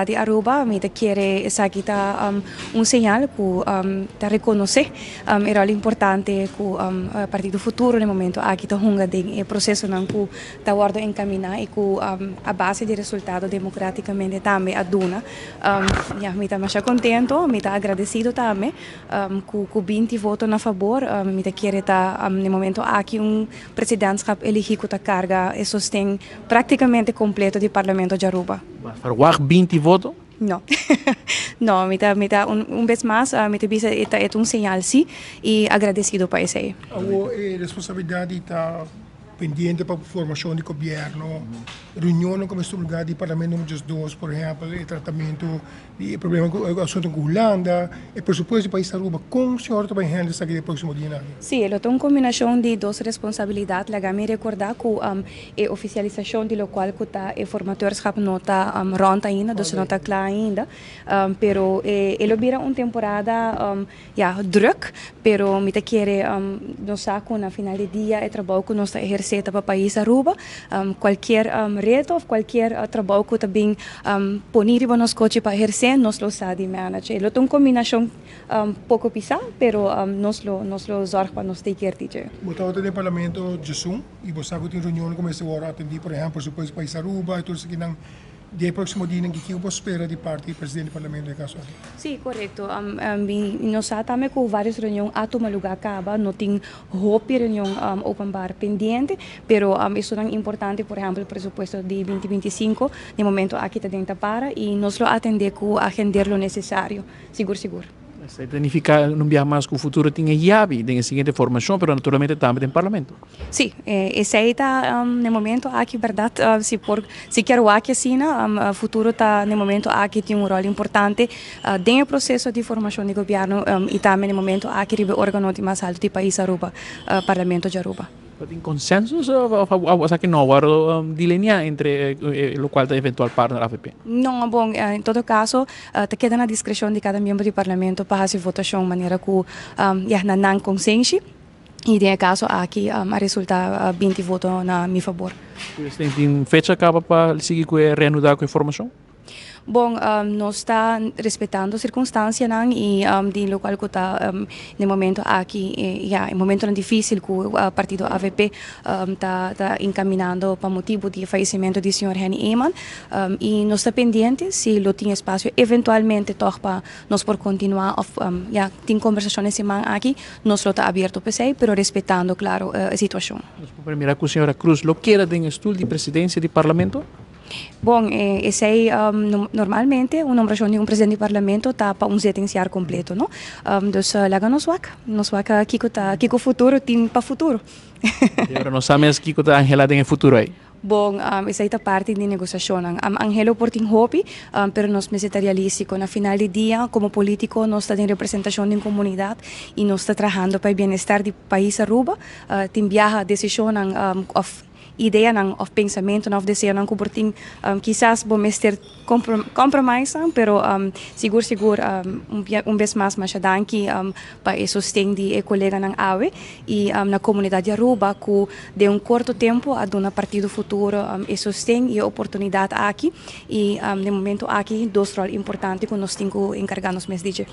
De Aruba, me quiere kita un señal que te reconoce el rol importante que Partido Futuro en el momento aquí está jugando en el proceso que está guardo encaminar y que a base de resultados democráticamente también aduna. Ya me está más contento, me está agradecido también que 20 votos a favor, me quiere estar en el momento aquí un presidentschap elegido que carga y sostén prácticamente completo del Parlamento de Aruba. Mas verwacht 20 votos? No, no, un vez más, me dice es un señal sí y agradecido para ese. A responsabilidade está pendente para a formação de governo, reunião com o lugar de parlamento número 2, por exemplo, o tratamento de problema com o assunto com a Holanda, e por supuesto o país Aruba, como o senhor também handla isso aqui no próximo dia? Sim, é uma combinação de duas responsabilidades. Lega me recordar que a oficialização de local que está o formatorschap não está rond ainda, dus não está claro ainda, pero ele vira uma temporada druk, pero me te quer nos saco na final de dia é trabalho que nós está exercendo para o país Aruba, qualquer reto ou qualquer trabalho que também ponir para nós coche para exercer, nós lo sabe manager. É uma combinação pouco pisar, pero nós lo zorg para nós ter que dizer. Você tem parlamento de Zoom e você tem reunião com esse hora atender, por exemplo, o país Aruba e tudo isso que não de próximo dia em que você espera de parte do presidente do parlamento de caso. Sim, correto. Nós sabemos que várias reuniões a tomar lugar acaba, não tem roupa reunião open bar pendente, pero isso é importante, por exemplo, o presupuesto de 2025, no momento aqui está dentro para e nós lo atender com agender lo necessário, seguro. Isso significa não viajar mais que o futuro tenha llave de seguinte formação, mas naturalmente também tem parlamento. Sim, esse aí está no momento aqui, verdade, se quero aqui assim, o futuro está no momento aqui tem rol importante dentro do processo de formação de governo e também no momento aqui o órgão de mais alto do país Aruba, Parlamento de Aruba. Tem consenso ou que não há delinear entre o qual da eventual partner AFP? Não, bom, em todo caso, te queda na discrição de cada membro do parlamento para fazer votação de maneira que não há consenso. E no caso aqui, a resulta 20 votos na meu favor. Você tem fecha acaba para seguir com reanudar com a formação? Bom, nós está respeitando as circunstâncias e de local que está no momento aqui, em momento difícil que o partido AVP está encaminhando para motivo de falecimento do senhor Henny Eman e nós está pendente se lo tem espaço eventualmente para nós por continuar tem conversações semana aqui nós lo está aberto para si, pero respeitando claro a situação. Primeira que a senhora Cruz lo queira tem estudo de presidência do parlamento? Bom, esse aí, normalmente, uma nomeação de presidente do parlamento está para sentenciar completo, não? Então, nos vaca, Kiko futuro, tem para futuro. E agora nós sabemos que está Angela em futuro aí. Bom, essa é a parte de negociação. Angelo por tem hobby, pero nós necessitamos realistic. Na final do dia, como político, nós estamos em representação de uma comunidade e nós estamos trabalhando para o bem-estar do país Aruba. Tem viaja decisão ideia of pensamento of desejo ng kuberting quizás vamos ter compromiso pero seguro vez mais danke para sustento de colega ng AWE e na comunidade de Aruba que de curto tempo a um partido futuro sustento e oportunidade aqui e no momento aqui dois roles importantes que nós temos que encargar nos meus DJ.